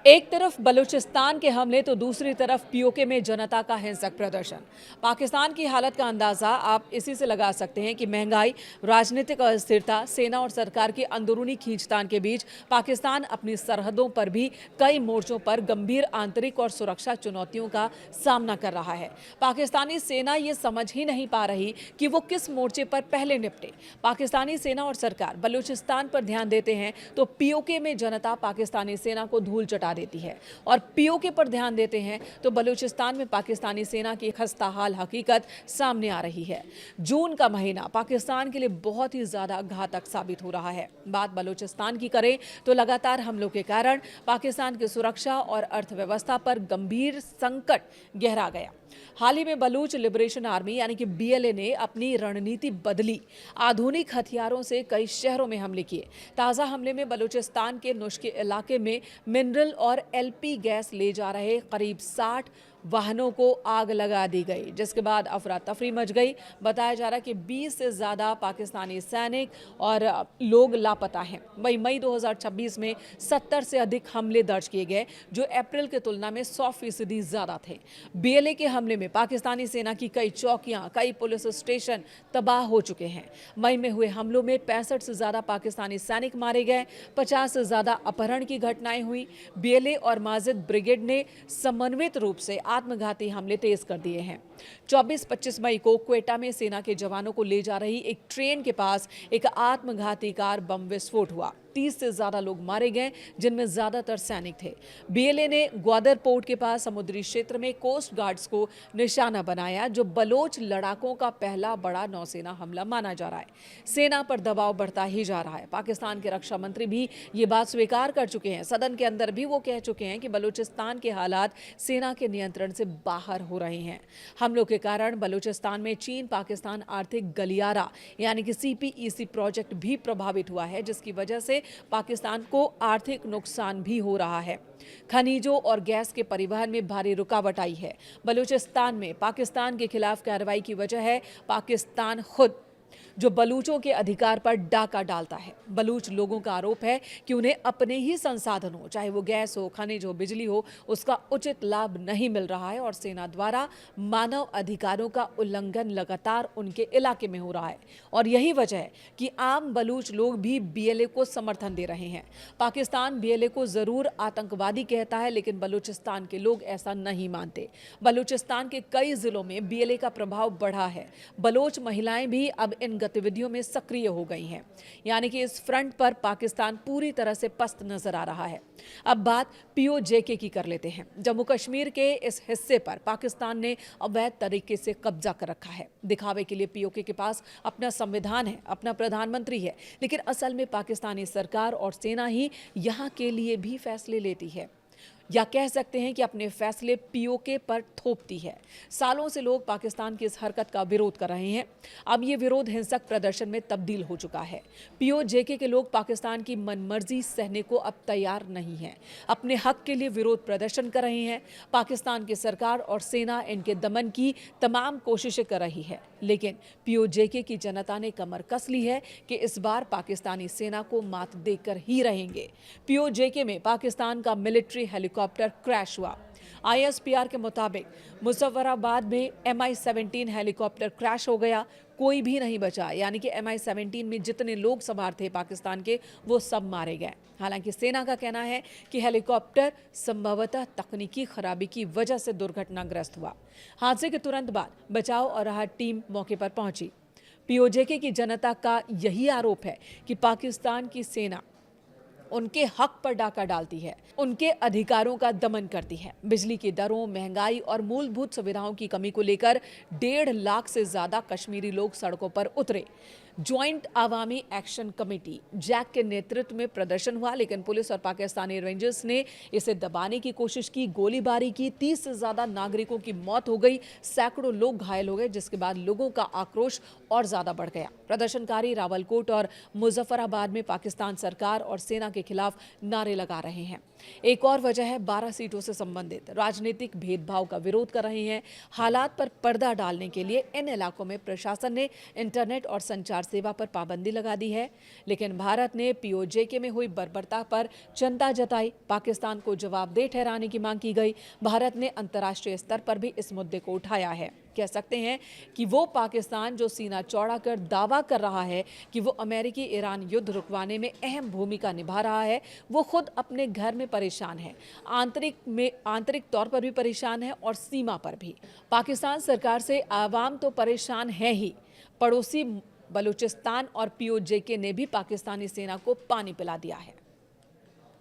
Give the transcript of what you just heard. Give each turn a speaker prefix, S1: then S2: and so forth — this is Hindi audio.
S1: एक तरफ बलूचिस्तान के हमले तो दूसरी तरफ पीओके में जनता का हिंसक प्रदर्शन। पाकिस्तान की हालत का अंदाजा आप इसी से लगा सकते हैं कि महंगाई, राजनीतिक अस्थिरता, सेना और सरकार की अंदरूनी खींचतान के बीच पाकिस्तान अपनी सरहदों पर भी कई मोर्चों पर गंभीर आंतरिक और सुरक्षा चुनौतियों का सामना कर रहा है। पाकिस्तानी सेना ये समझ ही नहीं पा रही कि वो किस मोर्चे पर पहले निपटे। पाकिस्तानी सेना और सरकार बलूचिस्तान पर ध्यान देते हैं तो पीओके में जनता पाकिस्तानी सेना को धूल चटा देती है, और पीओके पर ध्यान देते हैं तो बलूचिस्तान में पाकिस्तानी सेना की खस्ताहाल हकीकत सामने आ रही है। जून का महीना पाकिस्तान के लिए बहुत ही ज्यादा घातक साबित हो रहा है। बात बलूचिस्तान की करें तो लगातार हमलों के कारण पाकिस्तान की सुरक्षा और अर्थव्यवस्था पर गंभीर संकट गहरा गया। हाल ही में बलूच लिबरेशन आर्मी यानी कि बीएलए ने अपनी रणनीति बदली। आधुनिक हथियारों से कई शहरों में हमले किए। ताज़ा हमले में बलूचिस्तान के नुश्की इलाके में मिनरल और एलपी गैस ले जा रहे करीब 60 वाहनों को आग लगा दी गई, जिसके बाद अफरा तफरी मच गई। बताया जा रहा है कि 20 से ज़्यादा पाकिस्तानी सैनिक और लोग लापता हैं। वहीं मई 2026 में 70 से अधिक हमले दर्ज किए गए, जो अप्रैल की तुलना में 100% ज़्यादा थे। बीएलए के हमले में पाकिस्तानी सेना की कई चौकियां, कई पुलिस स्टेशन तबाह हो चुके हैं। मई में हुए हमलों में 65 से ज़्यादा पाकिस्तानी सैनिक मारे गए, 50 से ज़्यादा अपहरण की घटनाएं हुई। बीएलए और माजिद ब्रिगेड ने समन्वित रूप से आत्मघाती हमले तेज कर दिए हैं। 24-25 मई को क्वेटा में सेना के जवानों को ले जा रही एक ट्रेन के पास एक आत्मघाती कार बम विस्फोट हुआ। 30 से ज्यादा लोग मारे गए, जिनमें ज्यादातर सैनिक थे। बीएलए ने ग्वादर पोर्ट के पास समुद्री क्षेत्र में कोस्ट गार्ड्स को निशाना बनाया, जो बलोच लड़ाकों का पहला बड़ा नौसेना हमला माना जा रहा है। सेना पर दबाव बढ़ता ही जा रहा है। पाकिस्तान के रक्षा मंत्री भी ये बात स्वीकार कर चुके हैं। सदन के अंदर भी वो कह चुके हैं कि बलूचिस्तान के हालात सेना के नियंत्रण से बाहर हो रहे हैं। हमलों के कारण बलूचिस्तान में चीन पाकिस्तान आर्थिक गलियारा यानी कि सीपीईसी प्रोजेक्ट भी प्रभावित हुआ है, जिसकी वजह से पाकिस्तान को आर्थिक नुकसान भी हो रहा है। खनिजों और गैस के परिवहन में भारी रुकावट आई है। बलूचिस्तान में पाकिस्तान के खिलाफ कार्रवाई की वजह है पाकिस्तान खुद, जो बलूचों के अधिकार पर डाका डालता है। बलूच लोगों का आरोप है कि उन्हें अपने ही संसाधनों, चाहे वो गैस हो, खनिज हो, बिजली हो, उसका उचित लाभ नहीं मिल रहा है, और सेना द्वारा मानव अधिकारों का उल्लंघन लगातार उनके इलाके में हो रहा है। और यही वजह है कि आम बलूच लोग भी बीएलए को समर्थन दे रहे हैं। पाकिस्तान बीएलए को जरूर आतंकवादी कहता है, लेकिन बलूचिस्तान के लोग ऐसा नहीं मानते। बलूचिस्तान के कई जिलों में बीएलए का प्रभाव बढ़ा है। बलोच महिलाएं भी अब इन गतिविधियों में सक्रिय हो गई हैं, यानी कि इस फ्रंट पर पाकिस्तान पूरी तरह से पस्त नजर आ रहा है। अब बात पीओजेके की कर लेते हैं। जम्मू कश्मीर के इस हिस्से पर पाकिस्तान ने अवैध तरीके से कब्जा कर रखा है। दिखावे के लिए पीओके के पास अपना संविधान है, अपना प्रधानमंत्री है, लेकिन असल में पाकिस्तानी सरकार और सेना ही यहां के लिए भी फैसले लेती है, या कह सकते हैं कि अपने फैसले पीओके पर थोपती है। सालों से लोग पाकिस्तान की इस हरकत का विरोध कर रहे हैं। अब ये विरोध हिंसक प्रदर्शन में तब्दील हो चुका है। पीओजेके के लोग पाकिस्तान की मनमर्जी सहने को अब तैयार नहीं हैं। अपने हक के लिए विरोध प्रदर्शन कर रहे हैं। पाकिस्तान की सरकार और सेना इनके दमन की तमाम कोशिशें कर रही है, लेकिन पीओजेके की जनता ने कमर कस ली है कि इस बार पाकिस्तानी सेना को मात देकर ही रहेंगे। पीओजेके में पाकिस्तान का मिलिट्री हेलीकॉप्टर क्रैश हुआ। आईएसपीआर के मुताबिक मुजफ्फराबाद में MI-17 हेलीकॉप्टर क्रैश हो गया। कोई भी नहीं बचा, यानी कि MI-17 में जितने लोग सवार थे पाकिस्तान के, वो सब मारे गए। हालांकि सेना का कहना है कि हेलीकॉप्टर संभवतः तकनीकी खराबी की वजह से दुर्घटनाग्रस्त हुआ। हादसे के तुरंत बाद बचाव और राहत टीम मौके पर पहुंची। पीओजेके की जनता का यही आरोप है कि पाकिस्तान की सेना उनके हक पर डाका डालती है, उनके अधिकारों का दमन करती है। बिजली की दरों, महंगाई और मूलभूत सुविधाओं की कमी को लेकर 1.5 लाख से ज्यादा कश्मीरी लोग सड़कों पर उतरे। Joint Awami action committee JAC के नेतृत्व में प्रदर्शन हुआ, लेकिन पुलिस और पाकिस्तानी रेंजर्स ने इसे दबाने की कोशिश की, गोलीबारी की। 30 से ज्यादा नागरिकों की मौत हो गई, सैकड़ों लोग घायल हो गए, जिसके बाद लोगों का आक्रोश और ज्यादा बढ़ गया। प्रदर्शनकारी रावलकोट और मुजफ्फराबाद में पाकिस्तान सरकार और सेना के खिलाफ नारे लगा रहे हैं। एक और वजह है 12 सीटों से संबंधित राजनीतिक भेदभाव का विरोध कर रहे हैं। हालात पर पर्दा डालने के लिए इन इलाकों में प्रशासन ने इंटरनेट और संचार सेवा पर पाबंदी लगा दी है। लेकिन भारत ने पीओजेके में हुई बर्बरता पर चिंता जताई, पाकिस्तान को जवाबदेह ठहराने की मांग की गई। भारत ने अंतर्राष्ट्रीय स्तर पर भी इस मुद्दे को उठाया है। कह सकते हैं कि वो पाकिस्तान जो सीना चौड़ा कर दावा कर रहा है कि वो अमेरिकी ईरान युद्ध रुकवाने में अहम भूमिका निभा रहा है, वो खुद अपने घर में परेशान है, आंतरिक तौर पर भी परेशान है और सीमा पर भी। पाकिस्तान सरकार से आवाम तो परेशान है ही, पड़ोसी बलूचिस्तान और पीओजेके ने भी पाकिस्तानी सेना को पानी पिला दिया है।